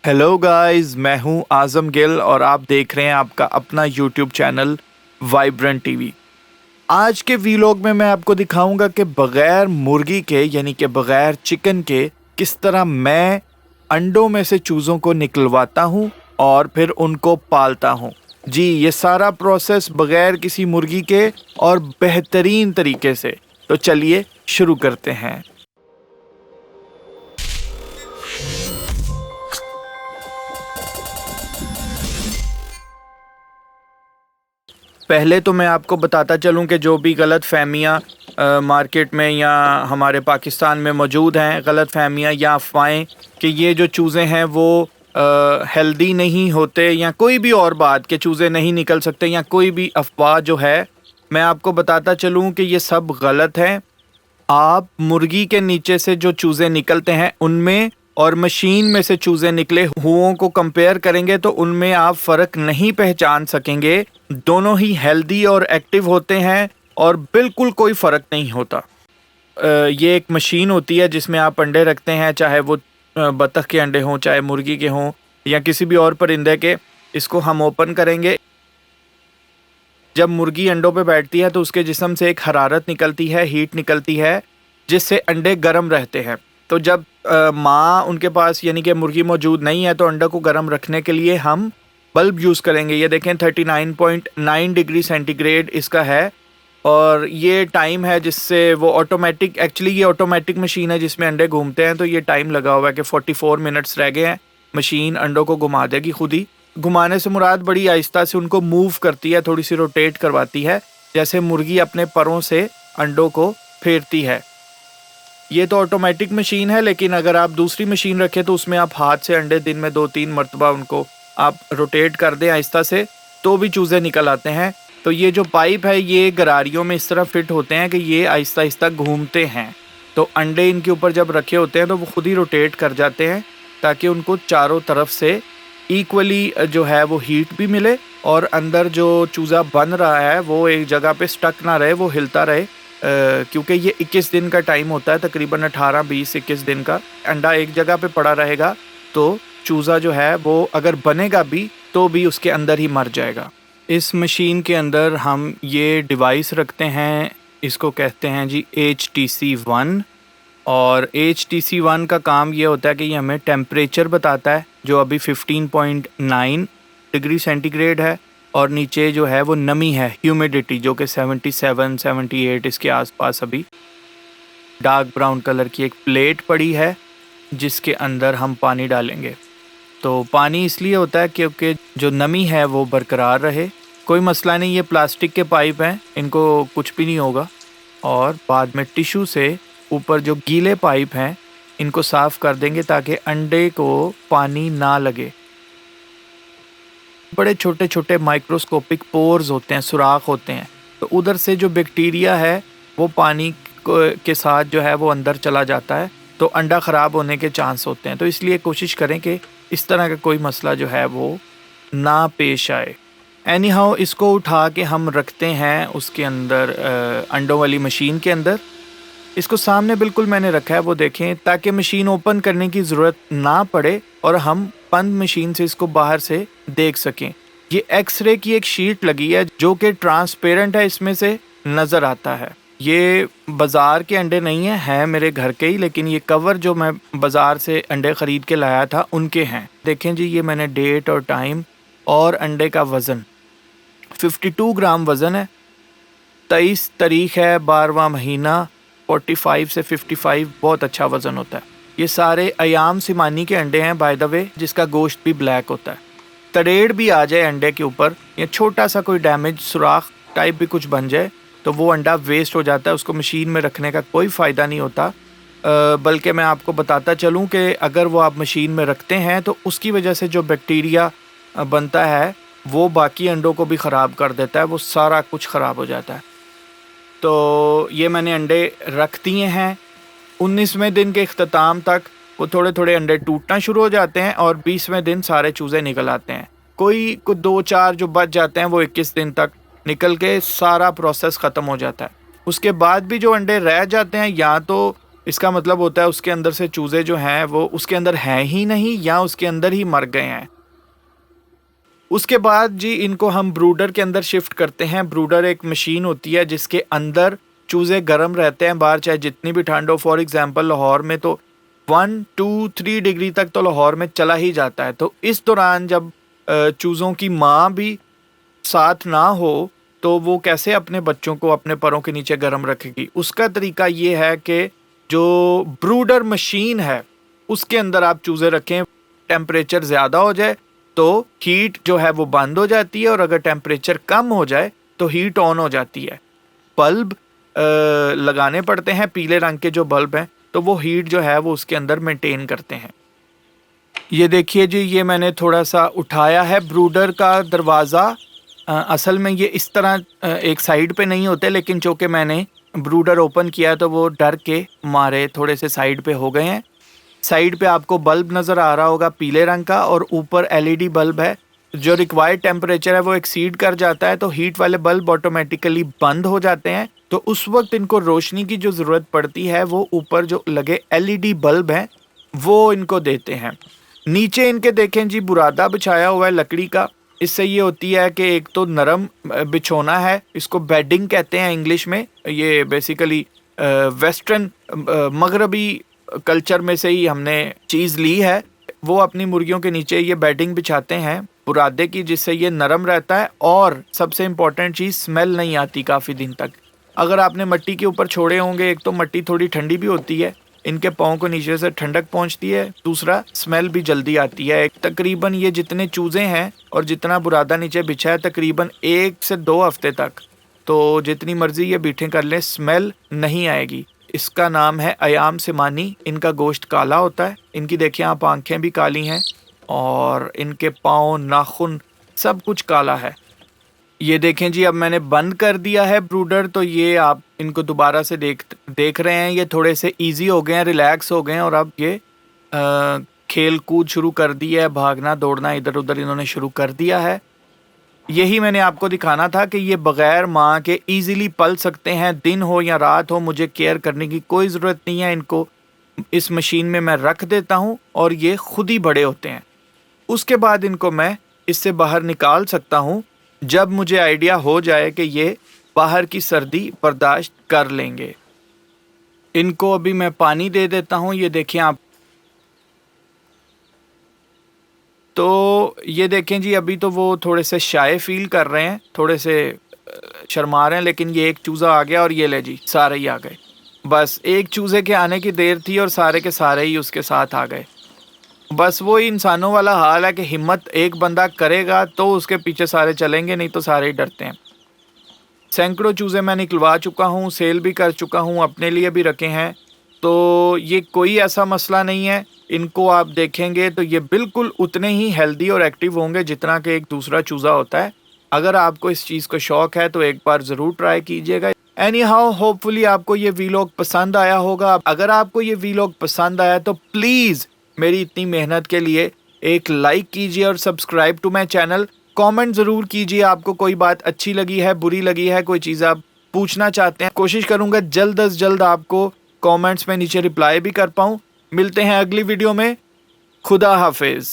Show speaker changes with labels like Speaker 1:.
Speaker 1: Hello guys, मैं हूं आज़म गिल और आप देख रहे हैं आपका अपना यूट्यूब चैनल वाइब्रेंट टीवी। आज के वीलॉग में मैं आपको दिखाऊंगा कि बगैर मुर्गी के यानी कि बगैर चिकन के किस तरह मैं अंडों में से चूज़ों को निकलवाता हूं और फिर उनको पालता हूं। जी, ये सारा प्रोसेस बगैर किसी मुर्गी के और बेहतरीन तरीके से। तो चलिए शुरू करते हैं। पहले तो मैं आपको बताता चलूं कि जो भी गलत फहमियाँ मार्केट में या हमारे पाकिस्तान में मौजूद हैं, गलत फहमियाँ या अफवाहें कि ये जो चूज़े हैं वो हेल्दी नहीं होते या कोई भी और बात कि चूज़े नहीं निकल सकते या कोई भी अफवाह जो है, मैं आपको बताता चलूं कि ये सब गलत है। आप मुर्गी के नीचे से जो चूज़े निकलते हैं उनमें और मशीन में से चूज़े निकले हुओं को कंपेयर करेंगे तो उनमें आप फ़र्क नहीं पहचान सकेंगे। दोनों ही हेल्दी और एक्टिव होते हैं और बिल्कुल कोई फ़र्क नहीं होता। ये एक मशीन होती है जिसमें आप अंडे रखते हैं, चाहे वो बतख के अंडे हों, चाहे मुर्गी के हों या किसी भी और परिंदे के। इसको हम ओपन करेंगे। जब मुर्गी अंडों पे बैठती है तो उसके जिस्म से एक हरारत निकलती है, हीट निकलती है, जिससे अंडे गर्म रहते हैं। तो जब माँ उनके पास यानी कि मुर्गी मौजूद नहीं है तो अंडे को गर्म रखने के लिए हम बल्ब यूज़ करेंगे। ये देखें 39.9 डिग्री सेंटीग्रेड इसका है और ये टाइम है जिससे वो ऑटोमेटिक, एक्चुअली ये ऑटोमेटिक मशीन है जिसमें अंडे घूमते हैं। तो ये टाइम लगा हुआ है कि 44 मिनट्स रह गए हैं। मशीन अंडों को घुमा देगी खुद ही। घुमाने से मुराद बड़ी आहिस्ता से उनको मूव करती है, थोड़ी सी रोटेट करवाती है, जैसे मुर्गी अपने परों से अंडों को फेरती है। ये तो ऑटोमेटिक मशीन है, लेकिन अगर आप दूसरी मशीन रखें तो उसमें आप हाथ से अंडे दिन में 2-3 मरतबा उनको आप रोटेट कर दें आहिस्ता से, तो भी चूज़े निकल आते हैं। तो ये जो पाइप है ये गरारियों में इस तरह फिट होते हैं कि ये आहिस्ता आहिस्ता घूमते हैं। तो अंडे इनके ऊपर जब रखे होते हैं तो वो खुद ही रोटेट कर जाते हैं ताकि उनको चारों तरफ से इक्वली जो है वो हीट भी मिले और अंदर जो चूज़ा बन रहा है वो एक जगह पे स्टक ना रहे, वो हिलता रहे। क्योंकि ये 21 दिन का टाइम होता है, तकरीबन 18-20-21 दिन का। अंडा एक जगह पे पड़ा रहेगा तो चूज़ा जो है वो अगर बनेगा भी तो भी उसके अंदर ही मर जाएगा। इस मशीन के अंदर हम ये डिवाइस रखते हैं, इसको कहते हैं जी HTC1। और HTC1 का काम ये होता है कि ये हमें टेम्परेचर बताता है जो अभी 15.9 डिग्री सेंटीग्रेड है और नीचे जो है वो नमी है, ह्यूमिडिटी, जो कि 77-78 इसके आसपास अभी। डार्क ब्राउन कलर की एक प्लेट पड़ी है जिसके अंदर हम पानी डालेंगे। तो पानी इसलिए होता है क्योंकि जो नमी है वो बरकरार रहे। कोई मसला नहीं, ये प्लास्टिक के पाइप हैं, इनको कुछ भी नहीं होगा। और बाद में टिश्यू से ऊपर जो गीले पाइप हैं इनको साफ़ कर देंगे ताकि अंडे को पानी ना लगे। बड़े छोटे छोटे माइक्रोस्कोपिक पोर्स होते हैं, सुराख होते हैं, तो उधर से जो बैक्टीरिया है वो पानी के साथ जो है वो अंदर चला जाता है, तो अंडा ख़राब होने के चांस होते हैं। तो इसलिए कोशिश करें कि इस तरह का कोई मसला जो है वो ना पेश आए। एनी हाउ इसको उठा के हम रखते हैं उसके अंदर, अंडों वाली मशीन के अंदर। इसको सामने बिल्कुल मैंने रखा है, वो देखें, ताकि मशीन ओपन करने की ज़रूरत ना पड़े और हम बंद मशीन से इसको बाहर से देख सकें। ये एक्सरे की एक शीट लगी है जो कि ट्रांसपेरेंट है, इसमें से नज़र आता है। ये बाज़ार के अंडे नहीं हैं मेरे घर के ही, लेकिन ये कवर जो मैं बाज़ार से अंडे ख़रीद के लाया था उनके हैं। देखें जी, ये मैंने डेट और टाइम और अंडे का वज़न 52 ग्राम वज़न है। 23 तारीख़ है, 12वां महीना। 45 से 55 बहुत अच्छा वज़न होता है। ये सारे अयाम सिमानी के अंडे हैं बाय द वे, जिसका गोश्त भी ब्लैक होता है। तड़ेड़ भी आ जाए अंडे के ऊपर या छोटा सा कोई डैमेज, सुराख टाइप भी कुछ बन जाए तो वो अंडा वेस्ट हो जाता है, उसको मशीन में रखने का कोई फ़ायदा नहीं होता। बल्कि मैं आपको बताता चलूँ कि अगर वो आप मशीन में रखते हैं तो उसकी वजह से जो बैक्टीरिया बनता है वो बाकी अंडों को भी ख़राब कर देता है, वो सारा कुछ ख़राब हो जाता है। तो ये मैंने अंडे रख दिए हैं। 19वें दिन के इख्तिताम तक वो थोड़े थोड़े अंडे टूटना शुरू हो जाते हैं और 20वें दिन सारे चूज़े निकल आते हैं। कोई 2-4 जो बच जाते हैं वो 21 दिन तक निकल के सारा प्रोसेस ख़त्म हो जाता है। उसके बाद भी जो अंडे रह जाते हैं या तो इसका मतलब होता है उसके अंदर से चूजे जो हैं वो उसके अंदर हैं ही नहीं या उसके अंदर ही मर गए हैं। उसके बाद जी इनको हम ब्रूडर के अंदर शिफ्ट करते हैं। ब्रूडर एक मशीन होती है जिसके अंदर चूजे गर्म रहते हैं बाहर चाहे जितनी भी ठंड हो। फॉर एग्जांपल लाहौर में तो 1-2-3 डिग्री तक तो लाहौर में चला ही जाता है। तो इस दौरान जब चूज़ों की माँ भी साथ ना हो तो वो कैसे अपने बच्चों को अपने पैरों के नीचे गर्म रखेगी। उसका तरीका ये है कि जो ब्रूडर मशीन है उसके अंदर आप चूज़े रखें। टेम्परेचर ज़्यादा हो जाए तो हीट जो है वो बंद हो जाती है और अगर टेम्परेचर कम हो जाए तो हीट ऑन हो जाती है। बल्ब लगाने पड़ते हैं, पीले रंग के जो बल्ब हैं, तो वो हीट जो है वो उसके अंदर मेंटेन करते हैं। ये देखिए जी, ये मैंने थोड़ा सा उठाया है ब्रूडर का दरवाज़ा। असल में ये इस तरह एक साइड पे नहीं होते, लेकिन चूँकि मैंने ब्रूडर ओपन किया तो वो डर के मारे थोड़े से साइड पे हो गए हैं। साइड पे आपको बल्ब नज़र आ रहा होगा पीले रंग का और ऊपर एलईडी बल्ब है। जो रिक्वायर्ड टेम्परेचर है वो एक्सीड कर जाता है तो हीट वाले बल्ब ऑटोमेटिकली बंद हो जाते हैं। तो उस वक्त इनको रोशनी की जो ज़रूरत पड़ती है वो ऊपर जो लगे एलईडी बल्ब हैं वो इनको देते हैं। नीचे इनके देखें जी बुरादा बिछाया हुआ है लकड़ी का। इससे ये होती है कि एक तो नरम बिछोना है, इसको बेडिंग कहते हैं इंग्लिश में। ये बेसिकली वेस्टर्न मगरबी कल्चर में से ही हमने चीज़ ली है। वो अपनी मुर्गियों के नीचे ये बेडिंग बिछाते हैं बुरादे की, जिससे ये नरम रहता है और सबसे इम्पॉर्टेंट चीज़ स्मेल नहीं आती काफ़ी दिन तक। अगर आपने मिट्टी के ऊपर छोड़े होंगे, एक तो मिट्टी थोड़ी ठंडी भी होती है, इनके पाँव को नीचे से ठंडक पहुंचती है, दूसरा स्मेल भी जल्दी आती है। तकरीबन ये जितने चूज़े हैं और जितना बुरादा नीचे बिछा है तकरीबन 1 से 2 हफ्ते तक, तो जितनी मर्जी ये बीठें कर लें स्मेल नहीं आएगी। इसका नाम है अयाम सिमानी। इनका गोश्त काला होता है। इनकी देखिए आप आंखें भी काली हैं और इनके पाँव, नाखून सब कुछ काला है। ये देखें जी, अब मैंने बंद कर दिया है ब्रूडर, तो ये आप इनको दोबारा से देख रहे हैं। ये थोड़े से इजी हो गए हैं, रिलैक्स हो गए हैं और अब ये खेल कूद शुरू कर दिया है, भागना दौड़ना इधर उधर इन्होंने शुरू कर दिया है। यही मैंने आपको दिखाना था कि ये बग़ैर माँ के इजीली पल सकते हैं। दिन हो या रात हो, मुझे केयर करने की कोई ज़रूरत नहीं है। इनको इस मशीन में मैं रख देता हूँ और ये खुद ही बड़े होते हैं। उसके बाद इनको मैं इससे बाहर निकाल सकता हूँ जब मुझे आइडिया हो जाए कि ये बाहर की सर्दी बर्दाश्त कर लेंगे। इनको अभी मैं पानी दे देता हूँ। ये देखें आप, तो ये देखें जी, अभी तो वो थोड़े से शाय फील कर रहे हैं, थोड़े से शर्मा रहे हैं, लेकिन ये एक चूज़ा आ गया और ये ले जी सारे ही आ गए। बस एक चूज़े के आने की देर थी और सारे के सारे ही उसके साथ आ गए। बस वो इंसानों वाला हाल है कि हिम्मत एक बंदा करेगा तो उसके पीछे सारे चलेंगे, नहीं तो सारे ही डरते हैं। सैकड़ों चूज़े मैं निकलवा चुका हूँ, सेल भी कर चुका हूँ, अपने लिए भी रखे हैं। तो ये कोई ऐसा मसला नहीं है। इनको आप देखेंगे तो ये बिल्कुल उतने ही हेल्दी और एक्टिव होंगे जितना कि एक दूसरा चूज़ा होता है। अगर आपको इस चीज़ का शौक़ है तो एक बार ज़रूर ट्राई कीजिएगा। एनी हाउ, होपफुली आपको ये वीलॉग पसंद आया होगा। अगर आपको ये वीलॉग पसंद आया तो प्लीज़ मेरी इतनी मेहनत के लिए एक लाइक कीजिए और subscribe to my channel. Comment ज़रूर कीजिए, आपको कोई बात अच्छी लगी है, बुरी लगी है, कोई चीज़ आप पूछना चाहते हैं। कोशिश करूँगा जल्द अज जल्द आपको कमेंट्स में नीचे रिप्लाई भी कर पाऊँ। मिलते हैं अगली वीडियो में। खुदा हाफिज़।